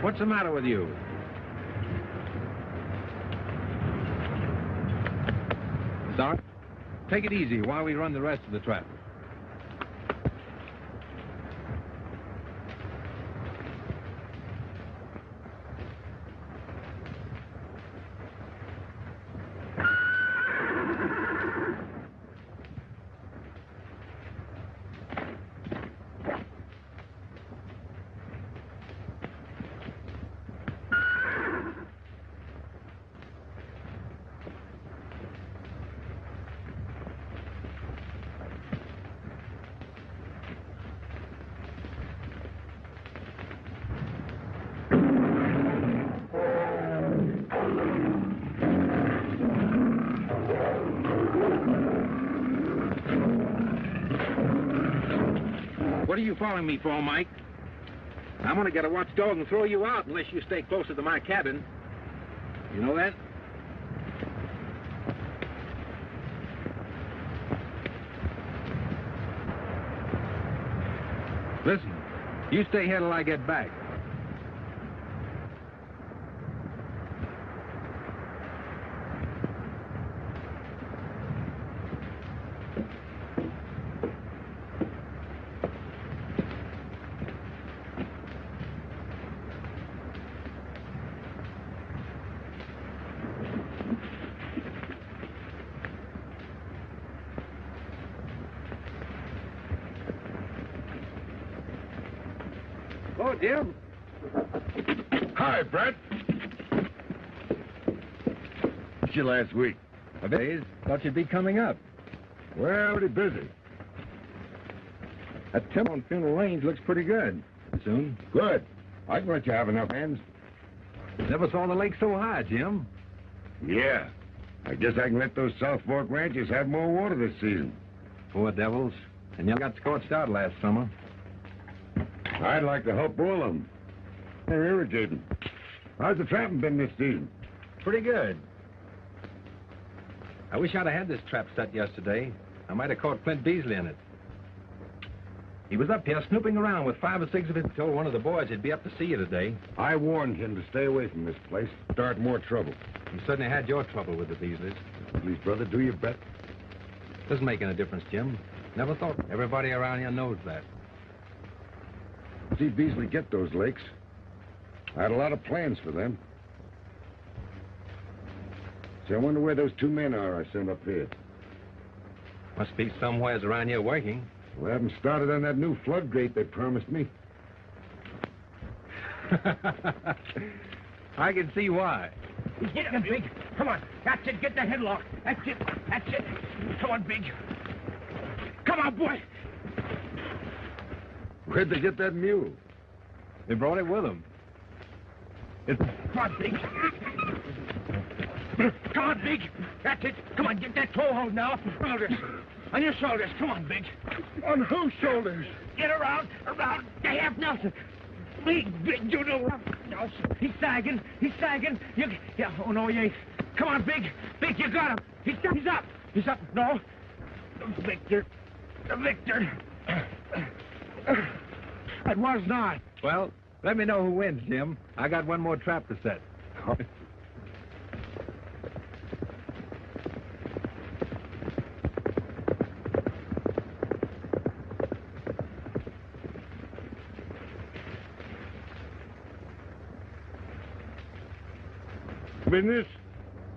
What's the matter with you? Sorry? Take it easy while we run the rest of the trap. What are you following me for, Mike? I'm gonna get a watchdog and throw you out unless you stay closer to my cabin. You know that? Listen, you stay here till I get back. Oh, Jim. Hi, Brett. Missed you last week. A days. Thought you'd be coming up. Well, pretty busy. That timber on Funeral Range looks pretty good. Soon. Good. I can let you have enough hands. Never saw the lake so high, Jim. Yeah. I guess I can let those South Fork ranches have more water this season. Poor devils. And you got scorched out last summer. I'd like to help all of them. They're irrigating. How's the trapping been this season? Pretty good. I wish I'd have had this trap set yesterday. I might have caught Flint Beasley in it. He was up here snooping around with 5 or 6 of his... Told one of the boys he'd be up to see you today. I warned him to stay away from this place. Start more trouble. You certainly had your trouble with the Beasleys. Please, brother, do your best. Doesn't make any difference, Jim. Never thought. Everybody around here knows that. See Beasley get those lakes. I had a lot of plans for them. See, I wonder where those 2 men are I sent up here. Must be somewheres around here working. Well, I haven't started on that new floodgate they promised me. I can see why. Get him, Big. Come on. That's it. Get the headlock. That's it. That's it. Come on, Big. Come on, boy. Where'd they get that mule? They brought it with them. Come on, Big. Come on, Big. That's it. Come on, get that toehold now. Shoulders. On your shoulders. Come on, Big. On whose shoulders? Get around. To half Nelson. Big, you know. Nelson. He's sagging. Yeah, oh, no, he ain't. Come on, Big. Big, you got him. He's up. He's up. No. Victor. It was not. Well, let me know who wins, Jim. I got one more trap to set. Business?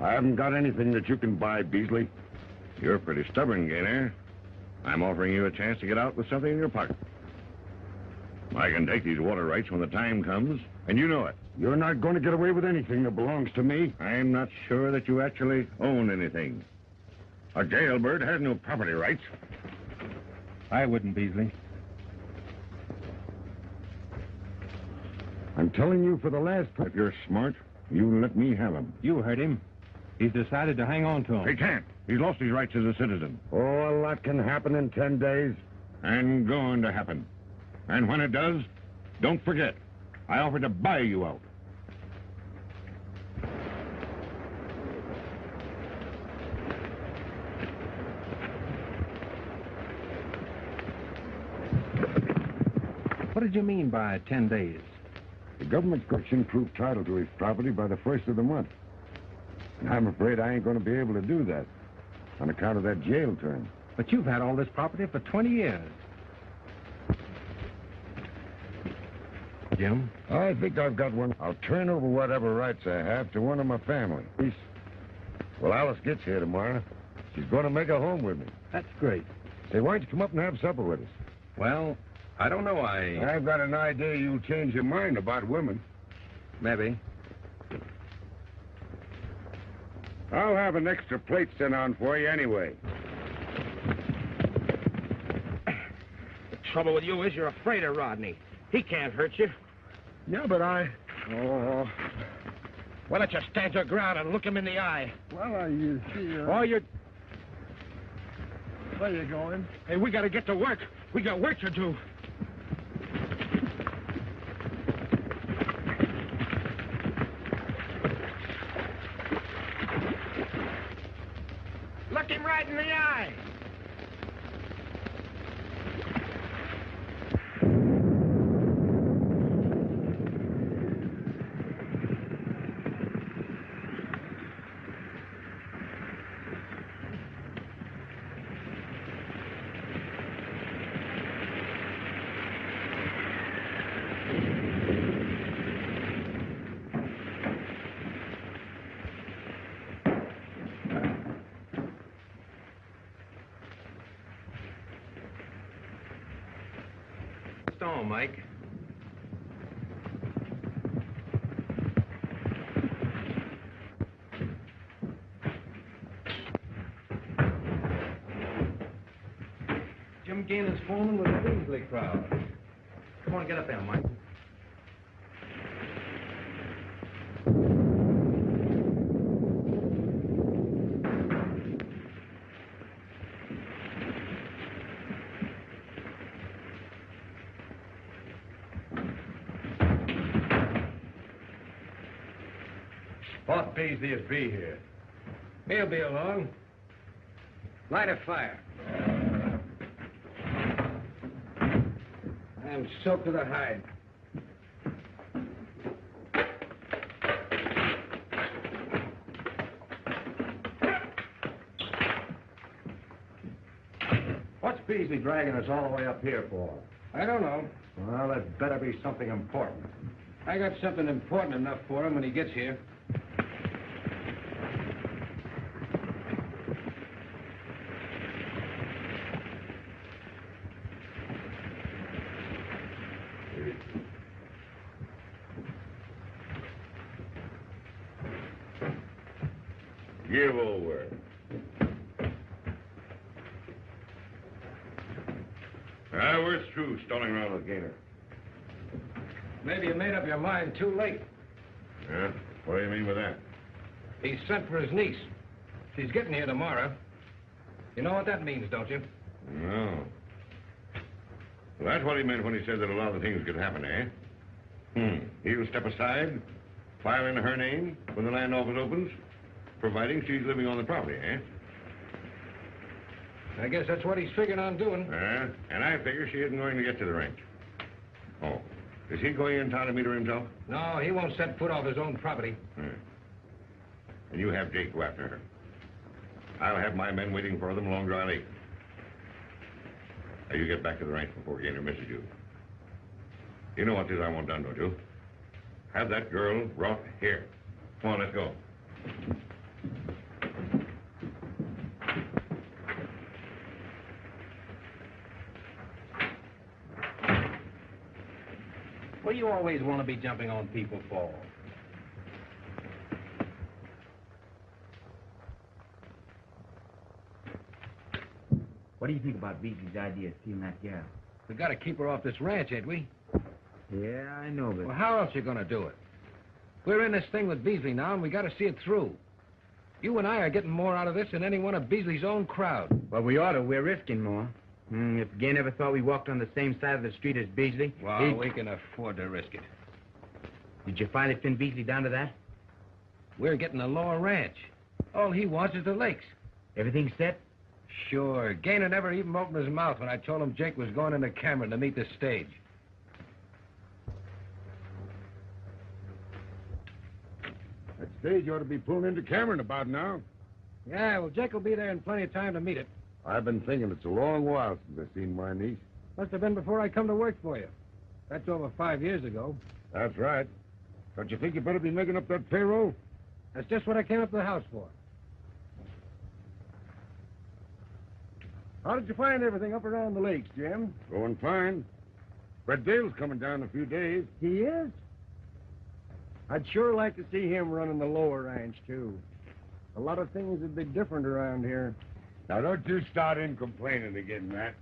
I haven't got anything that you can buy, Beasley. You're pretty stubborn, Gayner. I'm offering you a chance to get out with something in your pocket. I can take these water rights when the time comes, and you know it. You're not going to get away with anything that belongs to me. I'm not sure that you actually own anything. A jailbird has no property rights. I wouldn't, Beasley. I'm telling you for the last time, if you're smart, you let me have him. You heard him. He's decided to hang on to him. He can't. He's lost his rights as a citizen. Oh, a lot can happen in 10 days. And going to happen. And when it does, don't forget, I offered to buy you out. What did you mean by 10 days? The government's got proof title to his property by the 1st of the month. And I'm afraid I ain't going to be able to do that on account of that jail term. But you've had all this property for 20 years. Jim? I think I've got one. I'll turn over whatever rights I have to one of my family. Well, Alice gets here tomorrow. She's going to make a home with me. That's great. Say, why don't you come up and have supper with us? Well, I don't know. I've got an idea you'll change your mind about women. Maybe. I'll have an extra plate sent on for you anyway. The trouble with you is you're afraid of Rodney. He can't hurt you. Yeah, but Oh. Why don't you stand your ground and look him in the eye? Well, you see... Oh, you... Where you going? Hey, we got to get to work. We got work to do. Look him right in the eye. Stone, Mike. Jim Gayner's foreman with the Beasley crowd. Come on, get up there, Mike. Boss Beasley is be here. He'll be along. Light a fire. I'm soaked to the hide. What's Beasley dragging us all the way up here for? I don't know. Well, that better be something important. I got something important enough for him when he gets here. Give over. We're through stalling around with Gayner. Maybe you made up your mind too late. Yeah? What do you mean by that? He sent for his niece. She's getting here tomorrow. You know what that means, don't you? No. Well, that's what he meant when he said that a lot of things could happen, eh? He'll step aside, file in her name when the land office opens, providing she's living on the property, eh? I guess that's what he's figuring on doing. And I figure she isn't going to get to the ranch. Oh. Is he going in town to meet her himself? No, he won't set foot off his own property. And you have Jake go after her. I'll have my men waiting for them along Dry Lake. Now, you get back to the ranch before Gayner misses you. You know what it is I want done, don't you? Have that girl brought here. Come on, let's go. What do you always want to be jumping on people for? What do you think about Beasley's idea of stealing that gal? We got to keep her off this ranch, ain't we? Yeah, I know, but... Well, how else you going to do it? We're in this thing with Beasley now, and we got to see it through. You and I are getting more out of this than any one of Beasley's own crowd. Well, we ought to. We're risking more. If Gayner ever thought we walked on the same side of the street as Beasley... Well, we can afford to risk it. Did you finally pin Beasley down to that? We're getting a lower ranch. All he wants is the lakes. Everything set? Sure. Gayner never even opened his mouth when I told him Jake was going into Cameron to meet the stage. stage ought to be pulling into Cameron about now. Yeah, well, Jake will be there in plenty of time to meet it. I've been thinking it's a long while since I've seen my niece. Must have been before I come to work for you. That's over 5 years ago. That's right. Don't you think you better be making up that payroll? That's just what I came up to the house for. How did you find everything up around the lakes, Jim? Going fine. Fred Dale's coming down in a few days. He is? I'd sure like to see him running the lower ranch, too. A lot of things would be different around here. Now, don't you start in complaining again, Matt.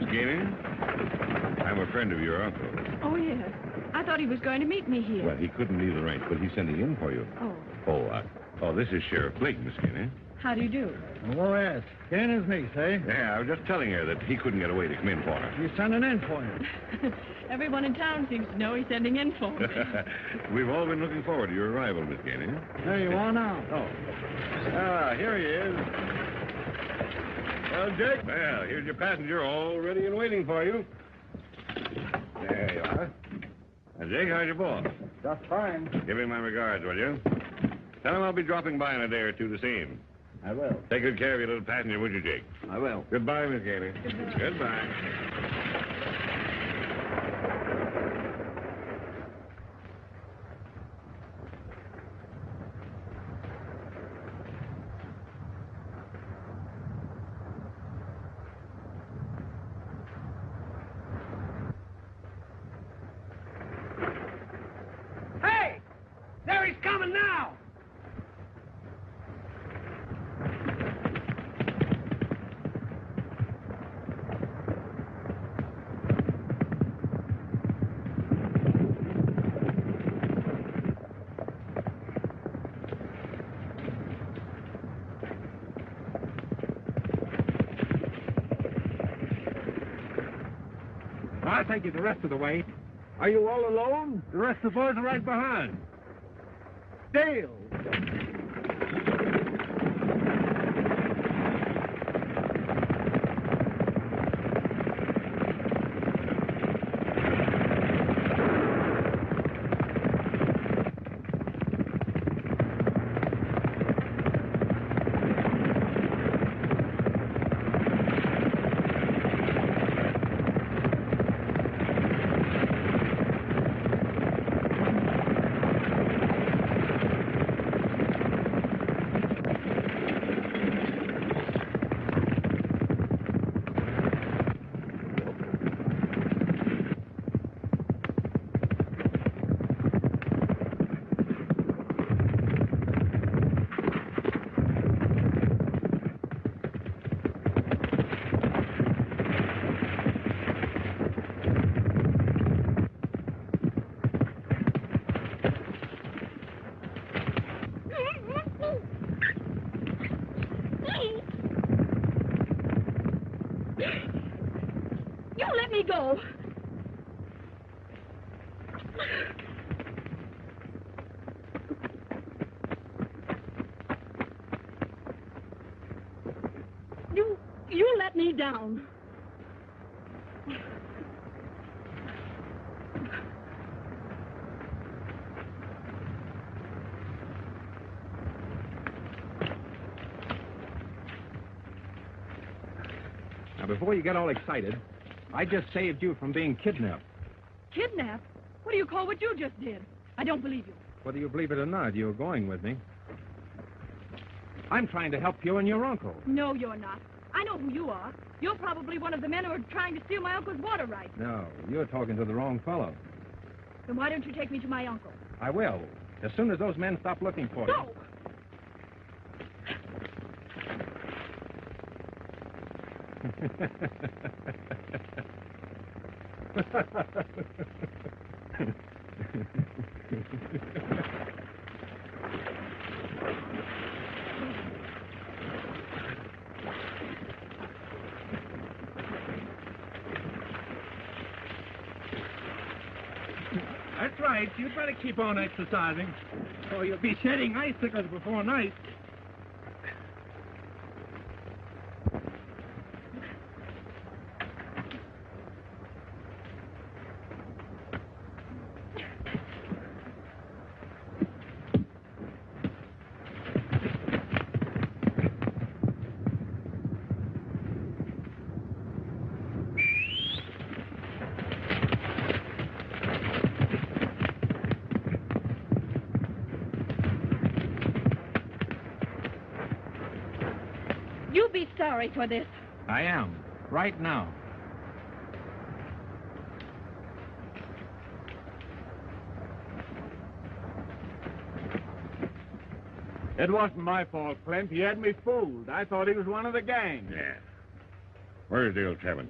Gayner, I'm a friend of your uncle. Oh, yes. I thought he was going to meet me here. Well, he couldn't leave the ranch, but he's sending in for you. Oh, This is Sheriff Blake, Miss Gayner. how do you do? Oh, yes. Gayner's niece, eh? Yeah, I was just telling her that he couldn't get away to come in for her. You're sending in for him. Everyone in town seems to know he's sending in for me. We've all been looking forward to your arrival, Miss Gayner. There you are now. Oh. Here he is. Well, Jake. Well, here's your passenger all ready and waiting for you. There you are. Now, Jake, how's your boss? Just fine. Give him my regards, will you? Tell him I'll be dropping by in a day or two to see him. I will. Take good care of your little passenger, would you, Jake? I will. Goodbye, Miss Gayner. Goodbye. Hey! There he's coming now! I'll take you the rest of the way. Are you all alone? The rest of the boys are right behind. Dale! You let me go. You let me down. Now, before you get all excited, I just saved you from being kidnapped. Kidnap? What do you call what you just did? I don't believe you. Whether you believe it or not, you're going with me. I'm trying to help you and your uncle. No, you're not. I know who you are. You're probably one of the men who are trying to steal my uncle's water rights. No, you're talking to the wrong fellow. Then why don't you take me to my uncle? I will, as soon as those men stop looking for you. No! right. You'd better keep on exercising, or you'll be shedding icicles before night. You be sorry for this. I am. Right now. It wasn't my fault, Clint. He had me fooled. I thought he was one of the gang. Yeah. Where's Dale's cabin?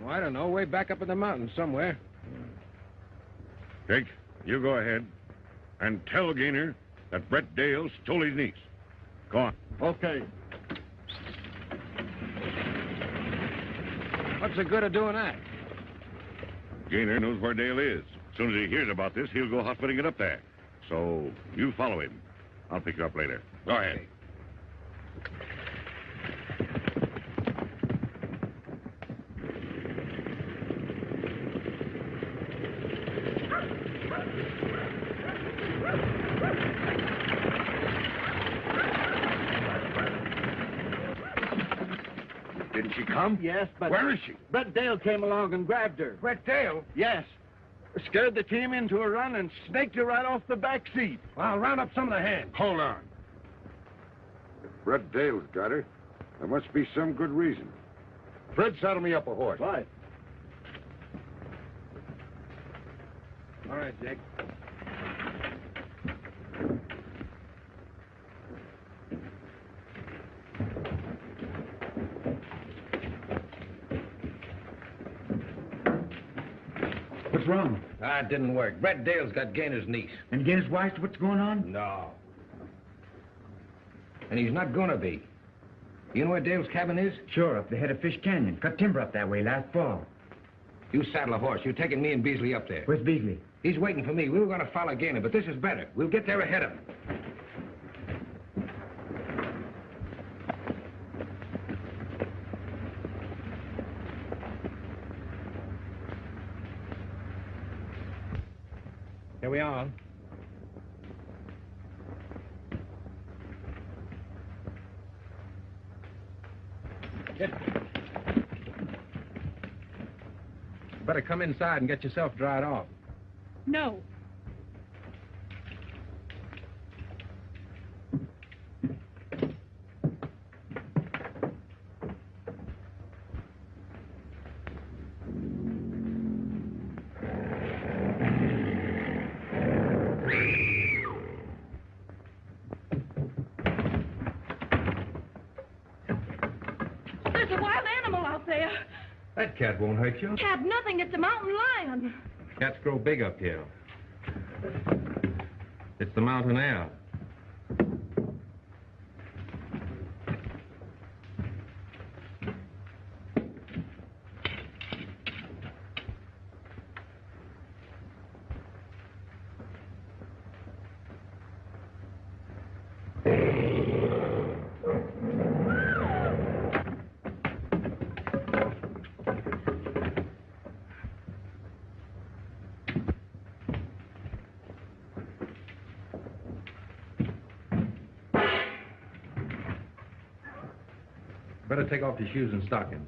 Well, I don't know. Way back up in the mountains somewhere. Jake, you go ahead and tell Gayner that Brett Dale stole his niece. Go on. Okay. What's the good of doing that? Gayner knows where Dale is. As soon as he hears about this, he'll go hot-footing it up there. So you follow him. I'll pick you up later. Go ahead. Didn't she come? Yes, but... Where is she? Brett Dale came along and grabbed her. Brett Dale? Yes. Scared the team into a run and snaked her right off the back seat. Well, I'll round up some of the hands. Hold on. If Brett Dale's got her, there must be some good reason. Fred, saddle me up a horse. Right. All right, Jake. What's wrong? Ah, it didn't work. Brett Dale's got Gayner's niece. And Gayner's wife's what's going on? No. And he's not gonna be. You know where Dale's cabin is? Sure, up the head of Fish Canyon. Cut timber up that way last fall. You saddle a horse. You're taking me and Beasley up there. Where's Beasley? He's waiting for me. We were gonna follow Gayner, but this is better. We'll get there ahead of him. Here we are. Get. Better come inside and get yourself dried off. No. There's a wild animal out there. That cat won't hurt you. Cat, nothing. It's a mountain lion. Cats grow big up here. It's the mountain air. Better take off your shoes and stockings.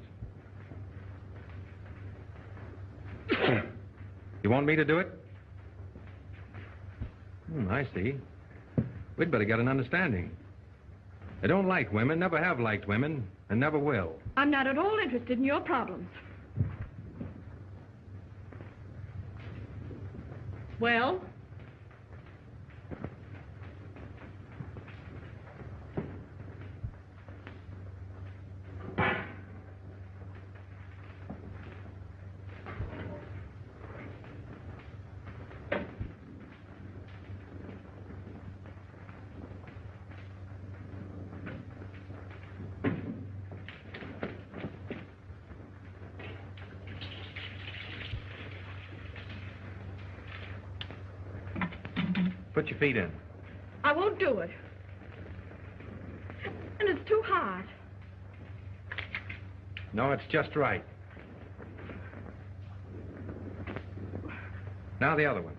You want me to do it? I see. We'd better get an understanding. I don't like women, never have liked women, and never will. I'm not at all interested in your problems. Well? put your feet in. I won't do it. And it's too hard. No, it's just right. Now the other one.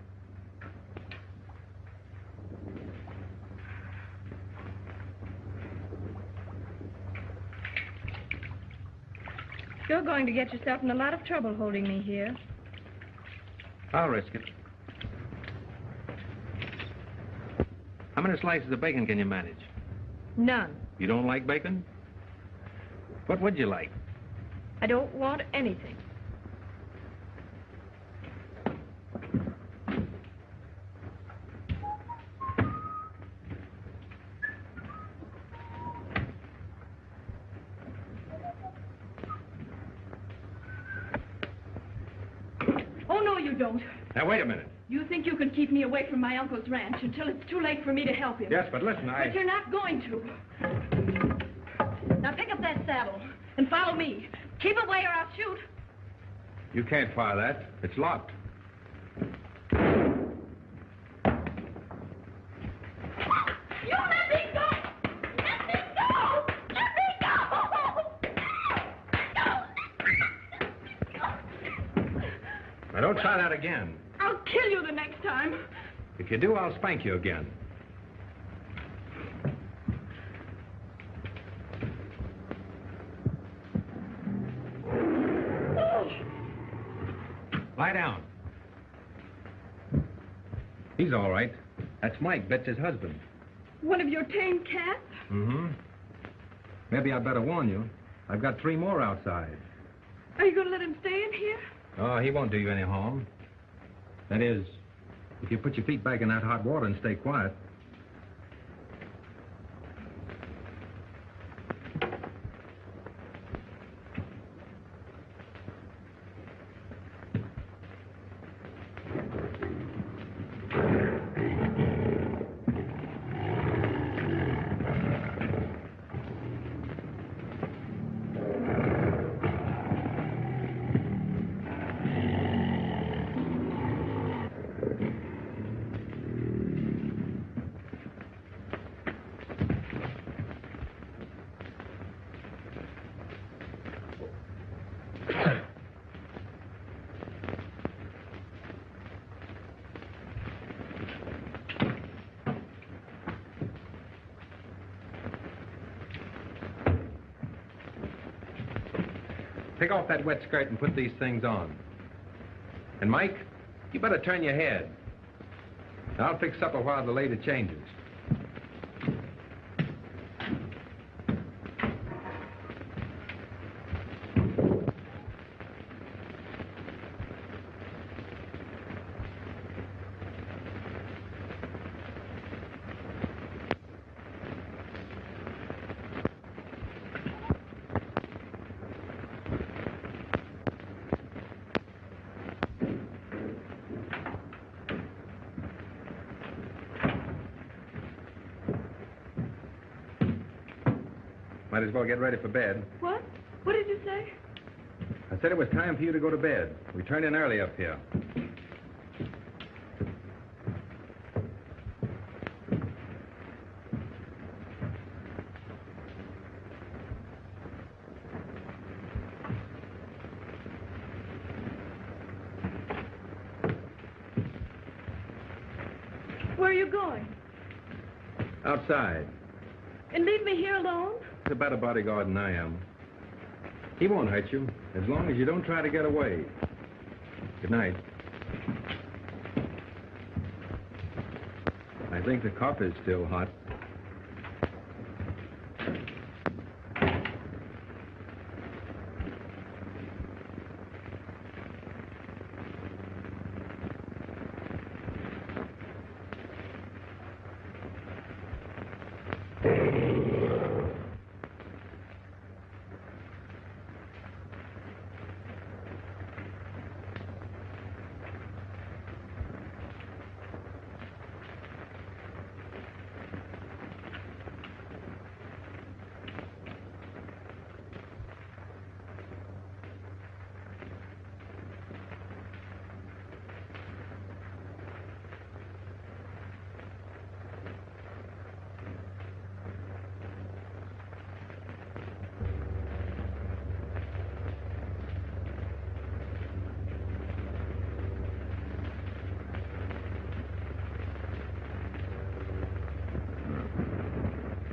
You're going to get yourself in a lot of trouble holding me here. I'll risk it. How many slices of bacon can you manage? None. You don't like bacon? What would you like? I don't want anything. Oh, no, you don't. Now, wait a minute. You think you can keep me away from my uncle's ranch until it's too late for me to help him. Yes, but listen, But you're not going to. Now pick up that saddle and follow me. Keep away or I'll shoot. You can't fire that. It's locked. You let me go! Let me go! Let me go! Now, don't try that again. I'll kill you the next time. If you do, I'll spank you again. Lie down. He's all right. That's Mike, Betsy's husband. One of your tame cats? Mm-hmm. Maybe I'd better warn you. I've got 3 more outside. Are you going to let him stay in here? Oh, he won't do you any harm. That is, if you put your feet back in that hot water and stay quiet. Take off that wet skirt and put these things on. And, Mike, you better turn your head. I'll fix supper while the lady changes. Might as well get ready for bed. What? What did you say? I said it was time for you to go to bed. We turned in early up here. Where are you going? Outside. And leave me here alone? He's a better bodyguard than I am. He won't hurt you, as long as you don't try to get away. Good night. I think the coffee's still hot.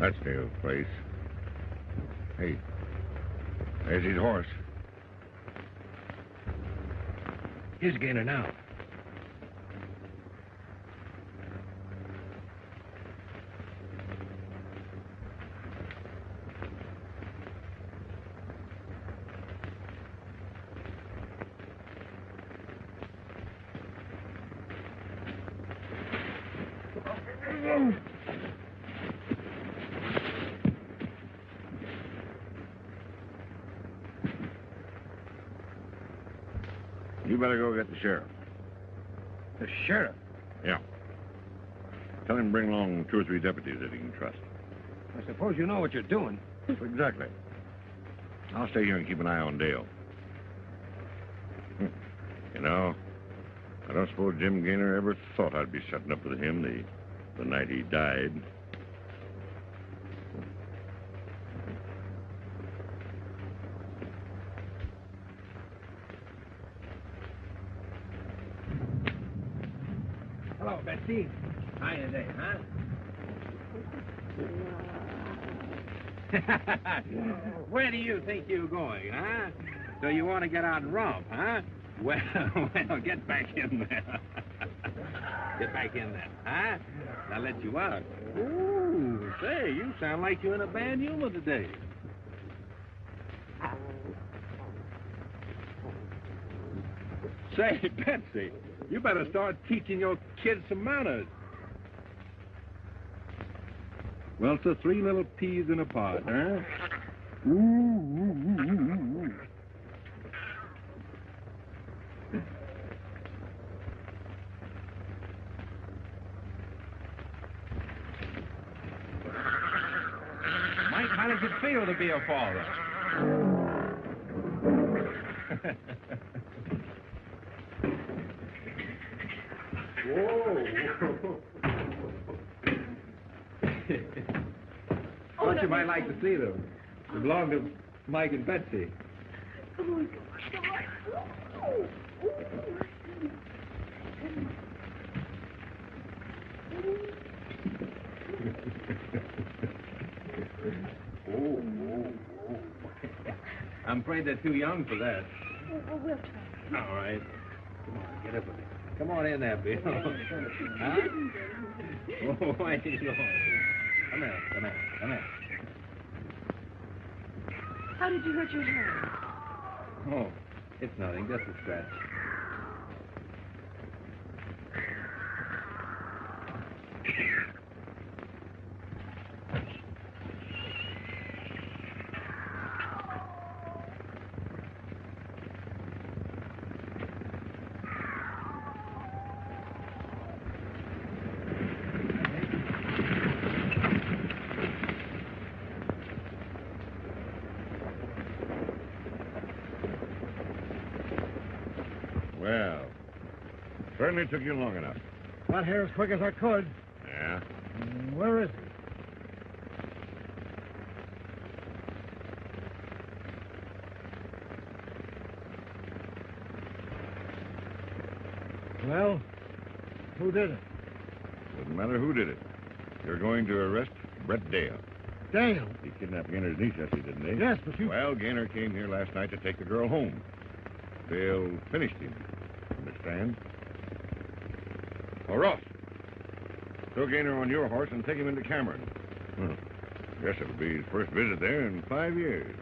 That's Dale's place. Hey, there's his horse. Here's Gayner now. You better go get the sheriff. The sheriff? Yeah. Tell him to bring along 2 or 3 deputies that he can trust. I suppose you know what you're doing. Exactly. I'll stay here and keep an eye on Dale. You know, I don't suppose Jim Gayner ever thought I'd be setting up with him the night he died. Hello, Betsy. How you today, huh? Where do you think you're going, huh? So you want to get out and romp, huh? Well, get back in there. Get back in there, huh? I'll let you out. Ooh, say, you sound like you're in a bad humor today. Say, Betsy, you better start teaching your kids some manners. Well, so 3 little peas in a pod, huh? Ooh, ooh, ooh, ooh, ooh. Mike, how does it feel to be a father? Whoa. Thought you might like to see them. They belong to Mike and Betsy. Come on, come on. I'm afraid they're too young for that. We'll try. All right. Come on, get up with it. Come on in there, Bill. Huh? Oh, why are you going? Come here, come here, come here. How did you hurt your hand? Oh, it's nothing, just a scratch. Well, certainly took you long enough. Got here as quick as I could. Yeah? Where is he? Well, who did it? Doesn't matter who did it. You're going to arrest Brett Dale. Dale. He kidnapped Gayner's niece yesterday, didn't he? Yes, but you... Well, Gayner came here last night to take the girl home. Dale finished him. Understand? Oh, Ross. Throw Gayner on your horse and take him into Cameron. Guess it'll be his first visit there in 5 years.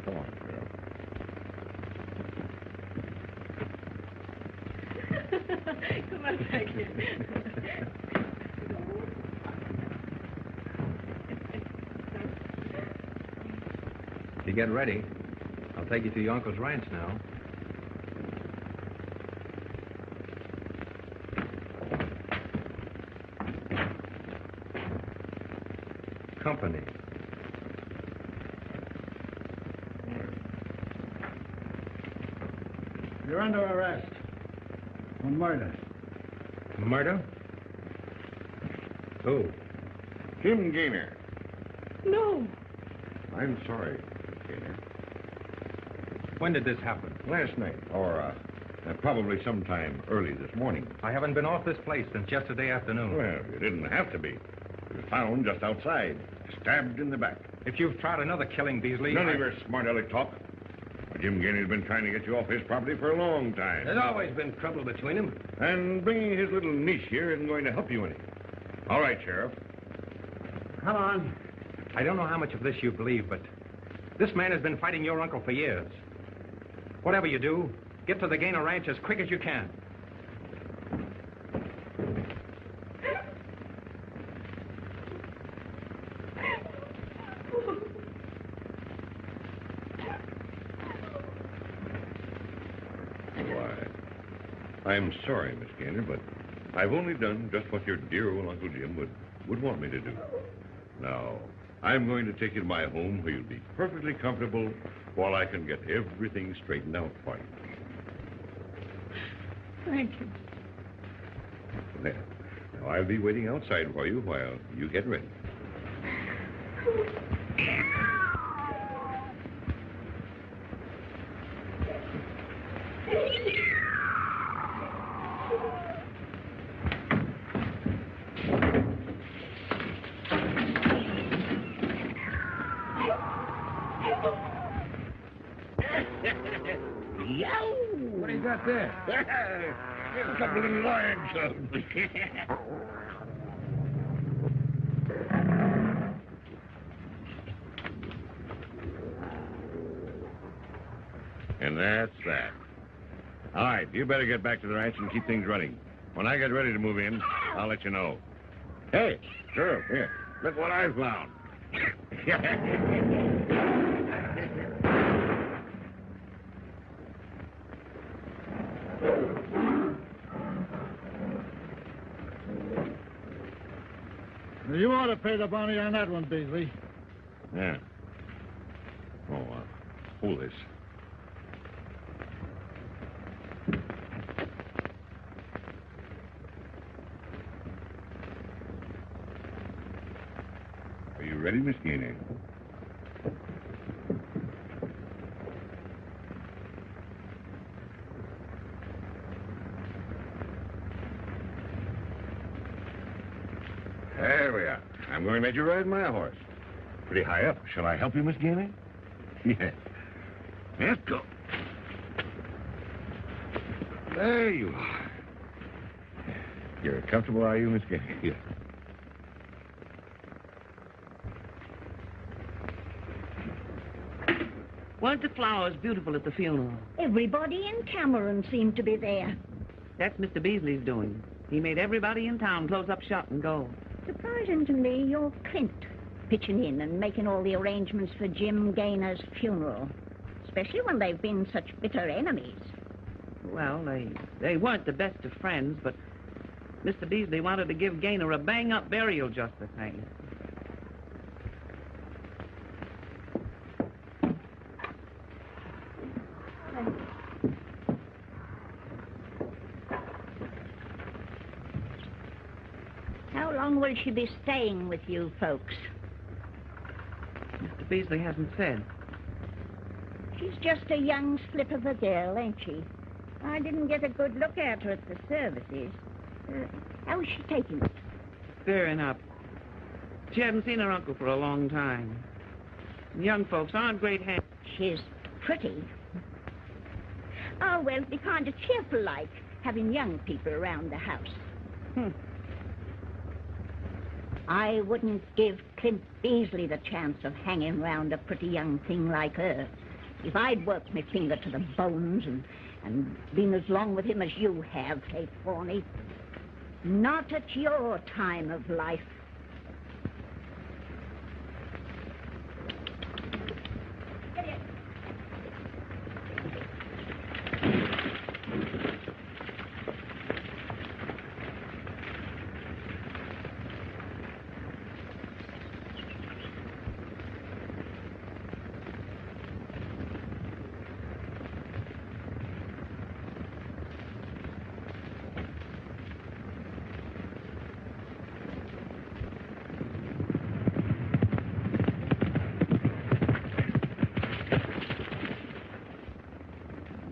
Come on, girl. Come on back here. You get ready. I'll take you to your uncle's ranch now. Company. You're under arrest. On murder. Murder? Who? Jim Gayner. No. I'm sorry, Gayner. When did this happen? Last night, or probably sometime early this morning. I haven't been off this place since yesterday afternoon. Well, you didn't have to be. He was found just outside, stabbed in the back. If you've tried another killing, Beasley... None of your smart aleck talk. Jim Gayner's been trying to get you off his property for a long time. There's always been trouble between them. And bringing his little niece here isn't going to help you any. All right, Sheriff. Come on. I don't know how much of this you believe, but this man has been fighting your uncle for years. Whatever you do, get to the Gayner Ranch as quick as you can. I'm sorry, Miss Gayner, but I've only done just what your dear old Uncle Jim would want me to do. Now, I'm going to take you to my home where you'll be perfectly comfortable while I can get everything straightened out for you. Thank you. Well, now I'll be waiting outside for you while you get ready. What do you got there? A couple of little lion cubs. And that's that. All right, you better get back to the ranch and keep things running. When I get ready to move in, I'll let you know. Hey, Sheriff, here, look what I found. You ought to pay the bounty on that one, Beasley. Yeah. Oh, hold this. Are you ready, Miss Gayner? There we are. I'm going to let you ride my horse. Pretty high up. Shall I help you, Miss Gayner? Yes. Let's go. There you are. You're comfortable, are you, Miss Gayner? Yes. Weren't the flowers beautiful at the funeral? Everybody in Cameron seemed to be there. That's Mr. Beasley's doing. He made everybody in town close up shop and go. Surprising to me, you're Clint, pitching in and making all the arrangements for Jim Gayner's funeral, especially when they've been such bitter enemies. Well, they weren't the best of friends, but Mr. Beasley wanted to give Gayner a bang-up burial just the same. How long will she be staying with you folks? Mr. Beasley hasn't said. She's just a young slip of a girl, ain't she? I didn't get a good look at her at the services. How's she taking it? Fair up. She hasn't seen her uncle for a long time. Young folks aren't great hands. She's pretty. Oh, well, it'd be kind of cheerful like, having young people around the house. I wouldn't give Clint Beasley the chance of hanging round a pretty young thing like her. If I'd worked my finger to the bones and been as long with him as you have, hey, Forney. Not at your time of life.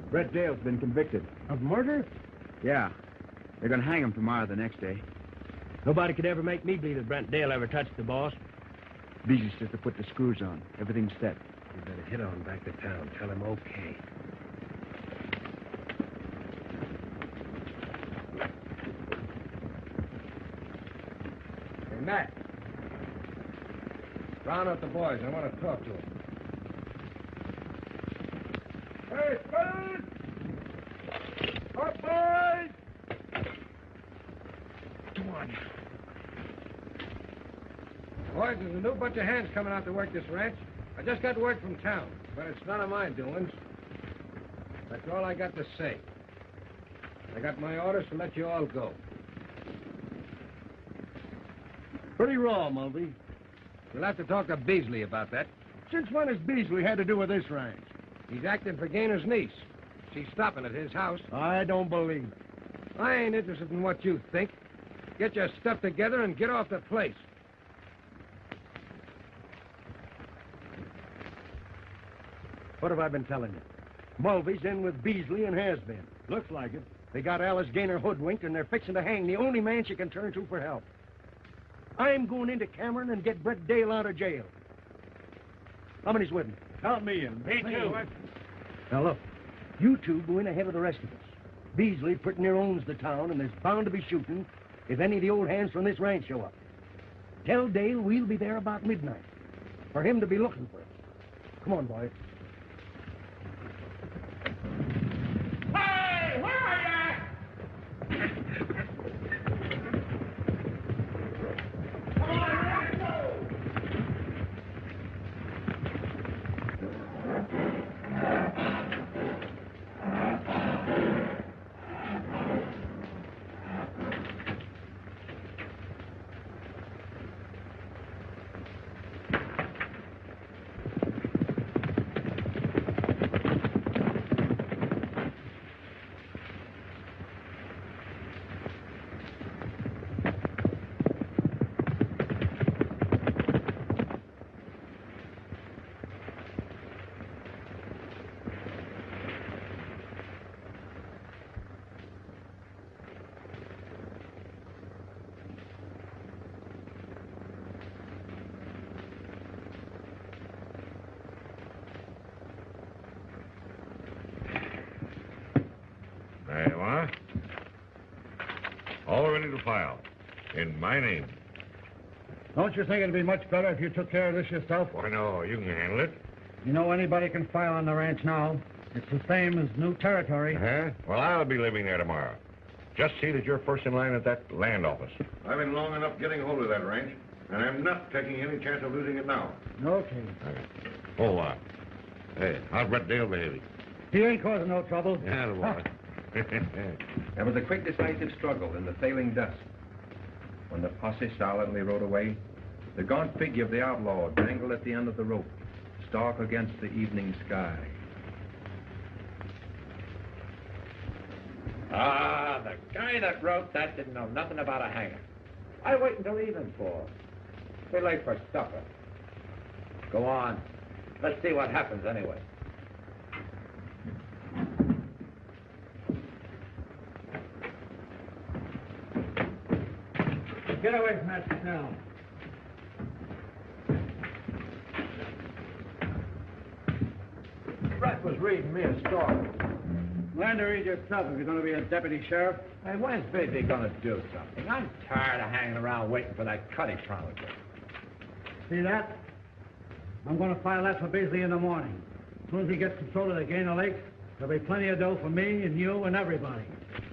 Brett Dale's been convicted. Of murder? Yeah. They're going to hang him tomorrow, the next day. Nobody could ever make me believe that Brent Dale ever touched the boss. Beasley's just to put the screws on. Everything's set. You better hit on back to town. Tell him okay. Hey, Matt. Round up the boys. I want to talk to them. Hey, fellas! Up, boys! Come on. Boys, there's a new bunch of hands coming out to work this ranch. I just got word from town, but it's none of my doings. That's all I got to say. I got my orders to let you all go. Pretty raw, Mulvey. You'll have to talk to Beasley about that. Since when has Beasley had to do with this ranch? He's acting for Gayner's niece. She's stopping at his house. I don't believe it. I ain't interested in what you think. Get your stuff together and get off the place. What have I been telling you? Mulvey's in with Beasley and has been. Looks like it. They got Alice Gayner hoodwinked, and they're fixing to hang the only man she can turn to for help. I'm going into Cameron and get Brett Dale out of jail. How many's with me? Count me in. Me too. Now, look. You two go in ahead of the rest of us. Beasley pretty near owns the town, and there's bound to be shooting if any of the old hands from this ranch show up. Tell Dale we'll be there about midnight for him to be looking for us. Come on, boys. Hey, where are you? Come on, let's go. There you are. All ready to file. In my name. Don't you think it'd be much better if you took care of this yourself? Why, no, you can handle it. You know anybody can file on the ranch now. It's the same as new territory. Uh-huh. Well, I'll be living there tomorrow. Just see that you're first in line at that land office. I've been long enough getting hold of that ranch, and I'm not taking any chance of losing it now. Okay. Oh, hey, how's Brett Dale behaving? He ain't causing no trouble. Yeah, the boy. There was a quick, decisive struggle in the failing dusk. When the posse silently rode away, the gaunt figure of the outlaw dangled at the end of the rope, stark against the evening sky. Ah, the guy that wrote that didn't know nothing about a hanger. I wait until evening for. Too late for supper. Go on. Let's see what happens anyway. Get away from that now. Brett was reading me a story. Learn to read yourself if you're going to be a deputy sheriff. Hey, when's Beasley gonna do something? I'm tired of hanging around waiting for that cut he promised me. See that? I'm going to file that for Beasley in the morning. As soon as he gets control of the Gayner Lakes, there'll be plenty of dough for me and you and everybody.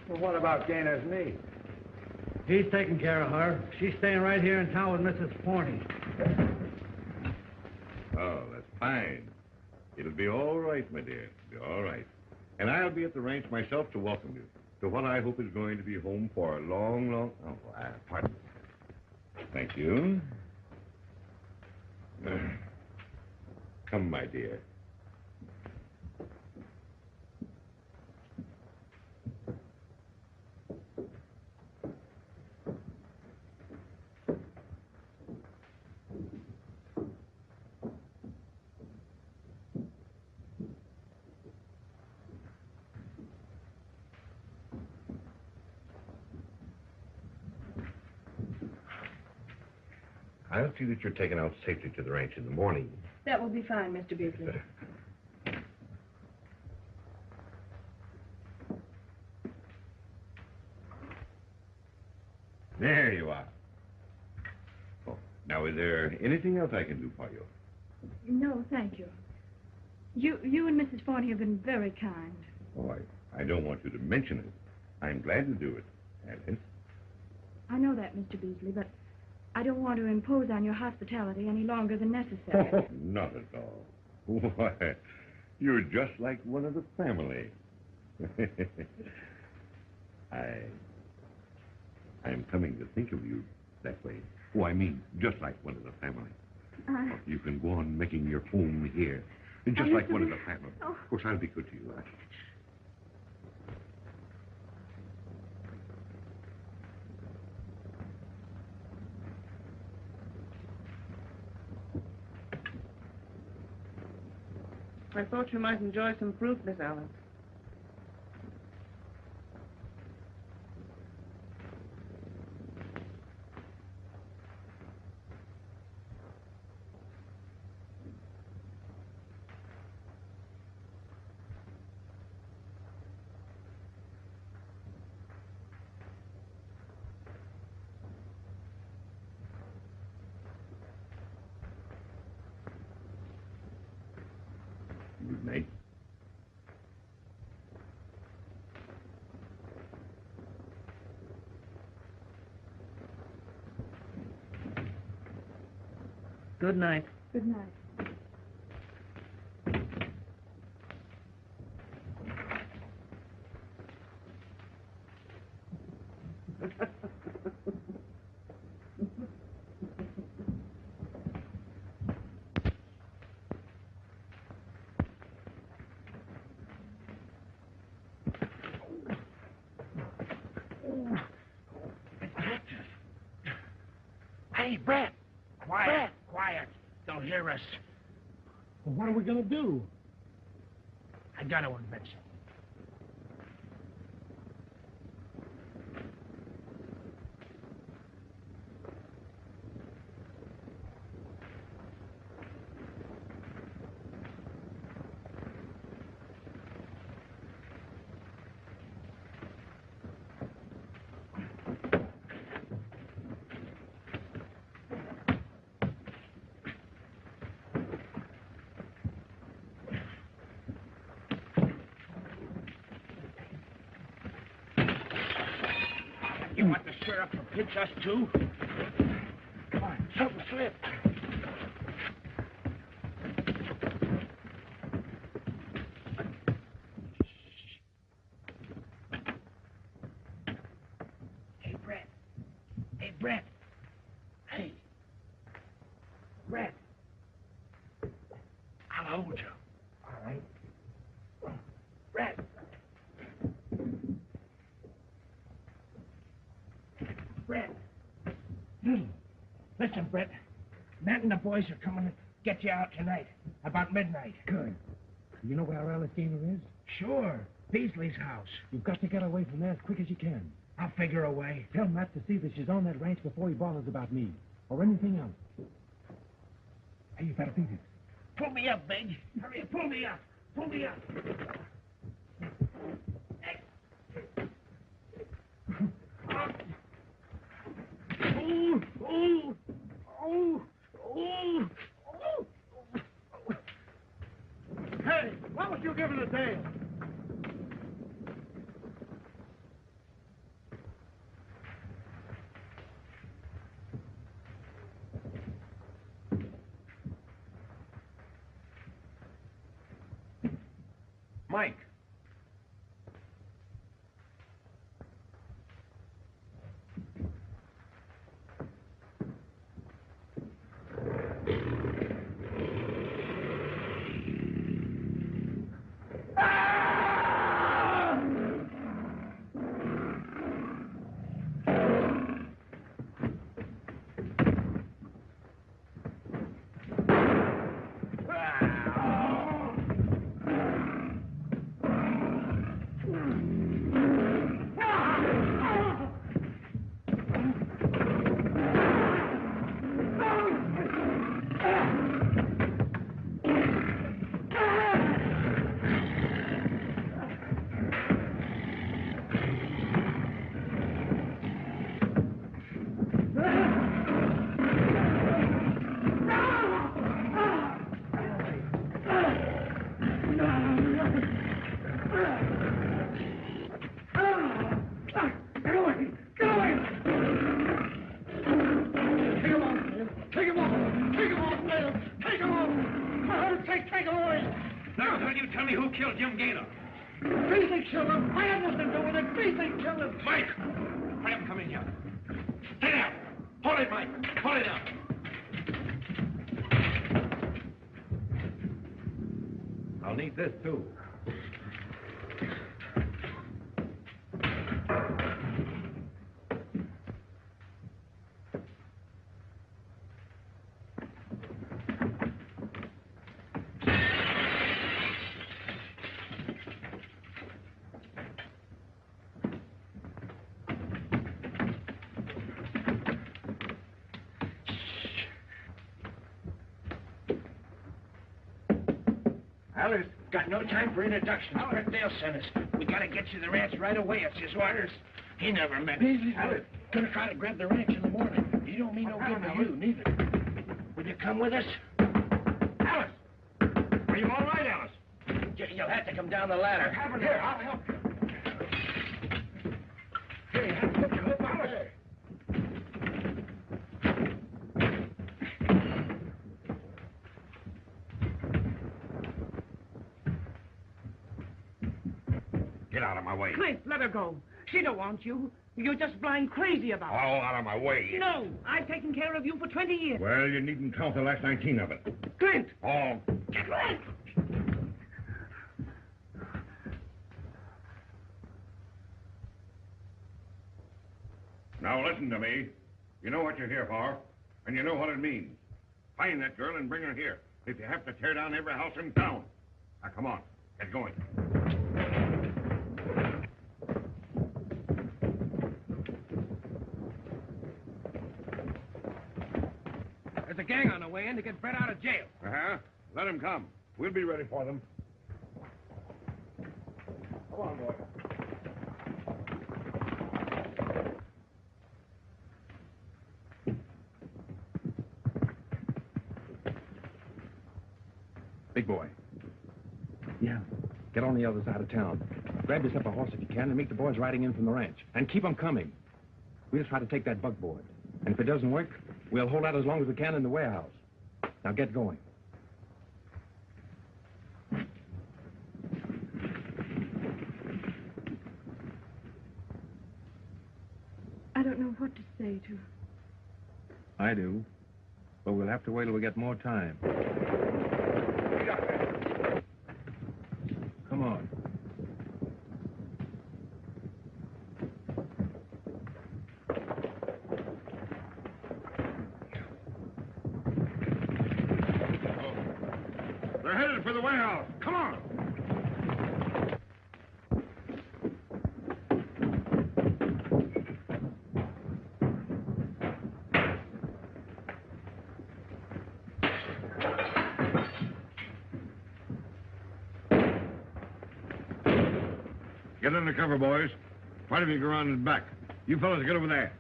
Well, what about Gayner's niece? He's taking care of her. She's staying right here in town with Mrs. Forney. Oh, that's fine. It'll be all right, my dear. It'll be all right. And I'll be at the ranch myself to welcome you to what I hope is going to be home for a long, long... Oh, pardon. Thank you. Come, my dear. I'll see that you're taken out safely to the ranch in the morning. That will be fine, Mr. Beasley. There you are. Oh, now, is there anything else I can do for you? No, thank you. You and Mrs. Forney have been very kind. Oh, I don't want you to mention it. I'm glad to do it, Alice. I know that, Mr. Beasley, but I don't want to impose on your hospitality any longer than necessary. Oh, not at all. Why, you're just like one of the family. I'm coming to think of you that way. Oh, I mean, just like one of the family. You can go on making your home here, just like one of the family. Oh. Of course, I'll be good to you. I thought you might enjoy some fruit, Miss Alice. Good night. Good night. Good night. Hey, Brett! Quiet! Brett. Quiet! They'll hear us. Well, what are we going to do? I got to invent something. You want the sheriff to pitch us too? Come on, something slipped. Hey, Brett. Hey, Brett. Hey. Brett. I'll hold you. All right. Brett. Brett. Listen, Brett. Matt and the boys are coming to get you out tonight, about midnight. Good. You know where Alice Gayner is? Sure. Beasley's house. You've got to get away from there as quick as you can. I'll figure a way. Tell Matt to see that she's on that ranch before he bothers about me, or anything else. Hey, you better beat it. Pull me up, Big. Hurry, pull me up. Pull me up. Hey, what was you giving a Dale? Mike. Take boys! Now, will you tell me who killed Jim Gayner? Beasley killed him! I had nothing to do with it! Beasley killed him! Mike! I have him come in here. Stay down! Hold it, Mike! Hold it down! I'll need this, too. Alice, got no time for introductions. Brett Dale sent us. We gotta get you the ranch right away. It's his orders. He never met Beasley. Alice, gonna try to grab the ranch in the morning. He don't mean no good to you, neither. Will you come with us? Alice! Are you all right, Alice? You'll have to come down the ladder. Here, I'll help you. Here, you have to put your hook on us. Get out of my way. Clint, let her go. She don't want you. You're just blind crazy about her. All out of my way. No, I've taken care of you for 20 years. Well, you needn't count the last 19 of it. Clint! Oh, Clint! now listen to me. You know what you're here for, and you know what it means. Find that girl and bring her here. If you have to tear down every house in town. Now, come on. Get going. There's a gang on the way in to get Brett out of jail. Uh-huh. Let him come. We'll be ready for them. Come on, boy. Big boy. Yeah. Get on the other side of town. Grab yourself a horse if you can and meet the boys riding in from the ranch. And keep them coming. We'll try to take that buckboard. And if it doesn't work, we'll hold out as long as we can in the warehouse. Now get going. I don't know what to say to her. I do. But we'll have to wait till we get more time. Come on. They're headed for the warehouse. Come on. Get under cover, boys. Part of you go around in back. You fellas get over there.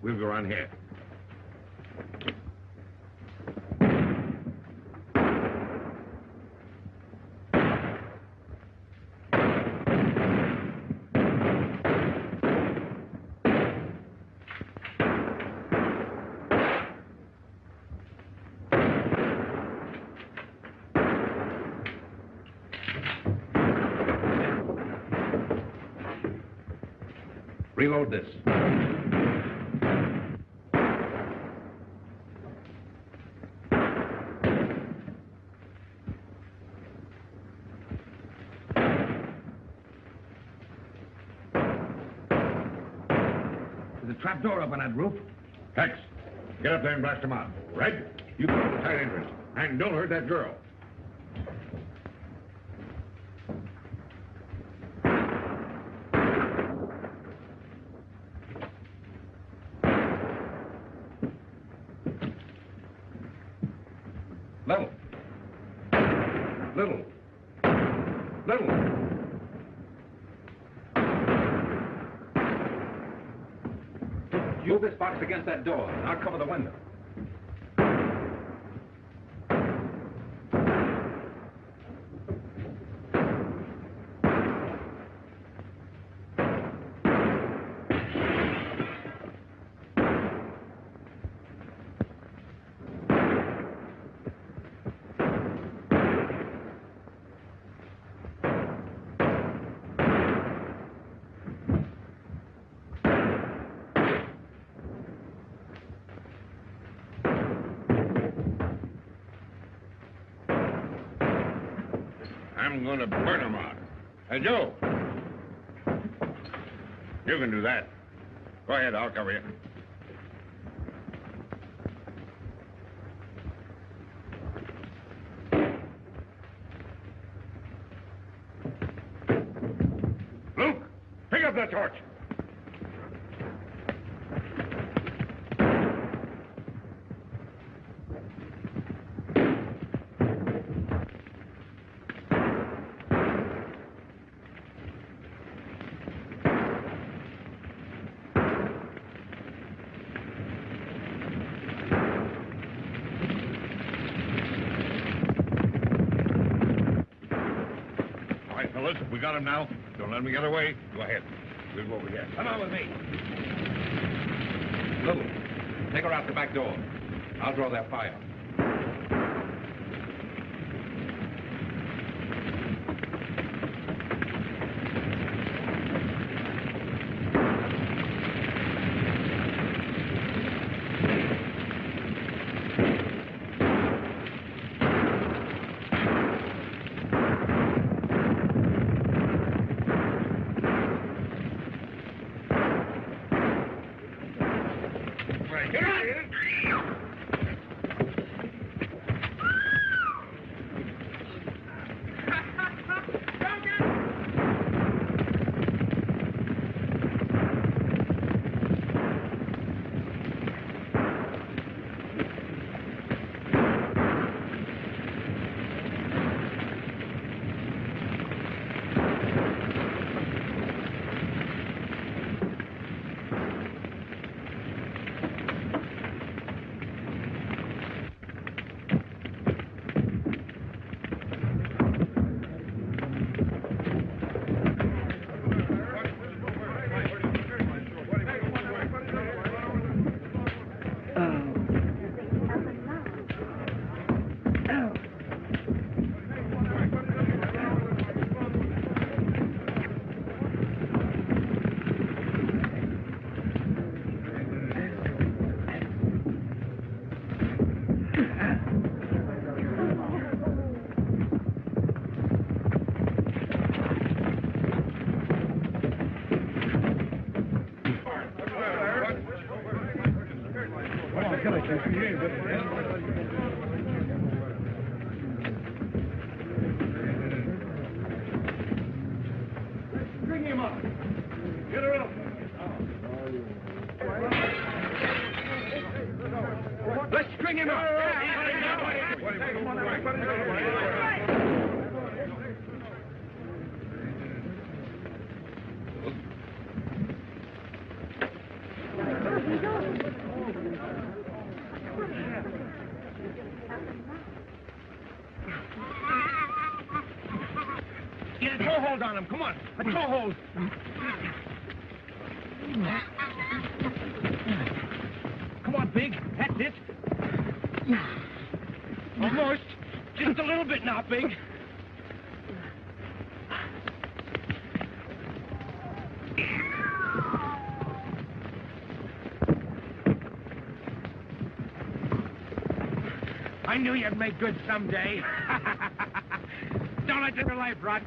We'll go around here. Reload this. There's a trap door up on that roof. Tex, get up there and blast them out. Red, you go to the side entrance. And don't hurt that girl. Little. Little. Little. Move this box against that door, and I'll cover the window. I'm going to burn them out. Hey, Joe. You can do that. Go ahead, I'll cover you. Luke, pick up that torch. We got him now. Don't let him get away. Go ahead. We'll go over here. Come on with me. Luke, take her out the back door. I'll draw that fire. Bring him up. Get her up. Let's string him up. Get a toehold on him. Come on. A toehold. Come on, Big. That's it. Almost. Just a little bit now, Big. I knew you'd make good someday. Don't let your life rot.